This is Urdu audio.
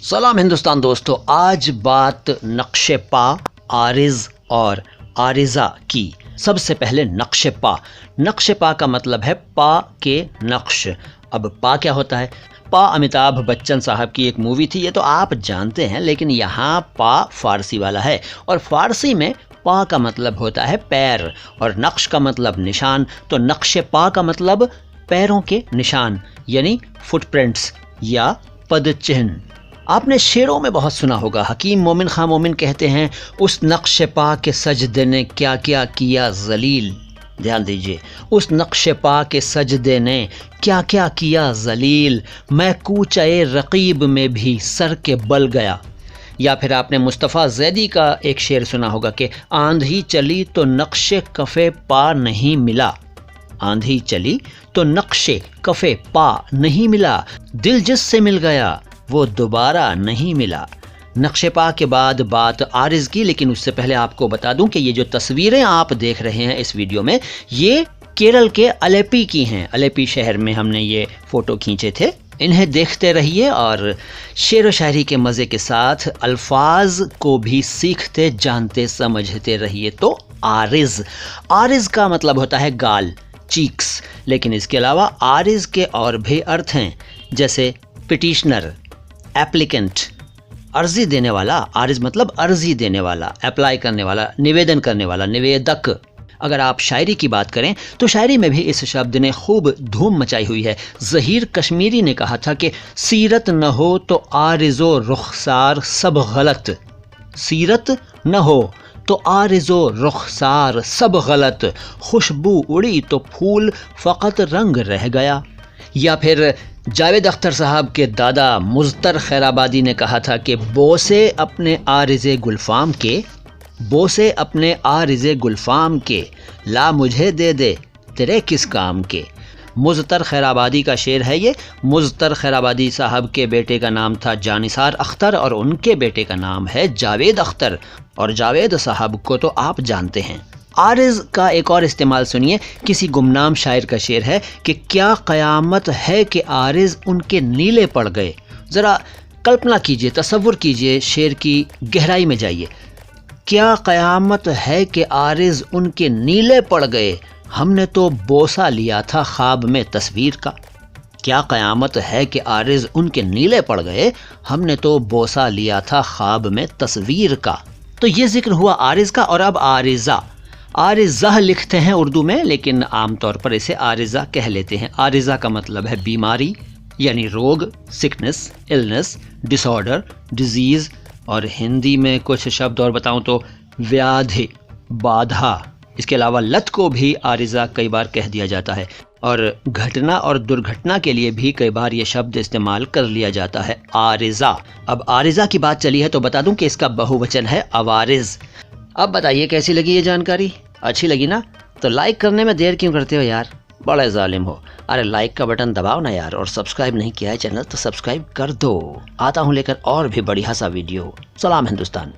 سلام ہندوستان دوستو، آج بات نقش پا، عارض اور عارضہ کی۔ سب سے پہلے نقش پا۔ نقش پا کا مطلب ہے پا کے نقش۔ اب پا کیا ہوتا ہے؟ پا امیتابھ بچن صاحب کی ایک مووی تھی، یہ تو آپ جانتے ہیں، لیکن یہاں پا فارسی والا ہے، اور فارسی میں پا کا مطلب ہوتا ہے پیر اور نقش کا مطلب نشان۔ تو نقش پا کا مطلب پیروں کے نشان، یعنی فٹ پرنٹس یا پد چہن۔ آپ نے شعروں میں بہت سنا ہوگا، حکیم مومن خاں مومن کہتے ہیں، اس نقش پا کے سجدے نے کیا کیا کیا ذلیل۔ دھیان دیجئے، اس نقش پا کے سجدے نے کیا کیا کیا ذلیل، میں کوچے رقیب میں بھی سر کے بل گیا۔ یا پھر آپ نے مصطفیٰ زیدی کا ایک شعر سنا ہوگا کہ آندھی چلی تو نقش کفے پا نہیں ملا۔ آندھی چلی تو نقش کفے پا نہیں ملا، دل جس سے مل گیا وہ دوبارہ نہیں ملا۔ نقش پا کے بعد بات عارض کی، لیکن اس سے پہلے آپ کو بتا دوں کہ یہ جو تصویریں آپ دیکھ رہے ہیں اس ویڈیو میں، یہ کیرل کے الیپی کی ہیں۔ الیپی شہر میں ہم نے یہ فوٹو کھینچے تھے۔ انہیں دیکھتے رہیے اور شعر و شاعری کے مزے کے ساتھ الفاظ کو بھی سیکھتے جانتے سمجھتے رہیے۔ تو عارض، عارض کا مطلب ہوتا ہے گال، چیکس، لیکن اس کے علاوہ عارض کے اور بھی ارتھ ہیں، جیسے پٹیشنر، ایپلیکنٹ، عرضی دینے والا۔ عارض مطلب عرضی دینے والا، اپلائی کرنے والا، نویدن کرنے والا، نویدک۔ اگر آپ شاعری کی بات کریں تو شاعری میں بھی اس شبد نے خوب دھوم مچائی ہوئی ہے۔ ظہیر کشمیری نے کہا تھا کہ سیرت نہ ہو تو عارض و رخسار سب غلط، سیرت نہ ہو تو عارض و رخسار سب غلط، خوشبو اڑی تو پھول فقط رنگ رہ گیا۔ یا پھر جاوید اختر صاحب کے دادا مضطر خیرآبادی نے کہا تھا کہ بوسے اپنے عارض گلفام کے، بوسے اپنے عارض گلفام کے، لا مجھے دے دے تیرے کس کام کے۔ مضطر خیرآبادی کا شعر ہے یہ۔ مضطر خیرآبادی صاحب کے بیٹے کا نام تھا جانثار اختر اور ان کے بیٹے کا نام ہے جاوید اختر، اور جاوید صاحب کو تو آپ جانتے ہیں۔ عارض کا ایک اور استعمال سنیے۔ کسی گمنام شاعر کا شعر ہے کہ کیا قیامت ہے کہ عارض ان کے نیلے پڑ گئے۔ ذرا کلپنا کیجئے، تصور کیجئے، شعر کی گہرائی میں جائیے۔ کیا قیامت ہے کہ عارض ان کے نیلے پڑ گئے، ہم نے تو بوسہ لیا تھا خواب میں تصویر کا۔ کیا قیامت ہے کہ عارض ان کے نیلے پڑ گئے، ہم نے تو بوسہ لیا تھا خواب میں تصویر کا۔ تو یہ ذکر ہوا عارض کا، اور اب عارضہ۔ عارضہ لکھتے ہیں اردو میں، لیکن عام طور پر اسے عارضہ کہہ لیتے ہیں۔ عارضہ کا مطلب ہے بیماری، یعنی روگ، سکنس، النس، ڈس آرڈر، ڈیزیز، اور ہندی میں کچھ شبد اور بتاؤں تو ویادھی، بادھا۔ اس کے علاوہ لت کو بھی عارضہ کئی بار کہہ دیا جاتا ہے، اور گھٹنا اور درگھٹنا کے لیے بھی کئی بار یہ شبد استعمال کر لیا جاتا ہے، عارضہ۔ اب عارضہ کی بات چلی ہے تو بتا دوں کہ اس کا بہووچن ہے عوارض۔ اب بتائیے کیسی لگی یہ جانکاری؟ اچھی لگی نا؟ تو لائک کرنے میں دیر کیوں کرتے ہو یار، بڑے ظالم ہو۔ ارے لائک کا بٹن دباؤ نا یار، اور سبسکرائب نہیں کیا ہے چینل تو سبسکرائب کر دو۔ آتا ہوں لے کر اور بھی بڑی ہسا ویڈیو۔ سلام ہندوستان۔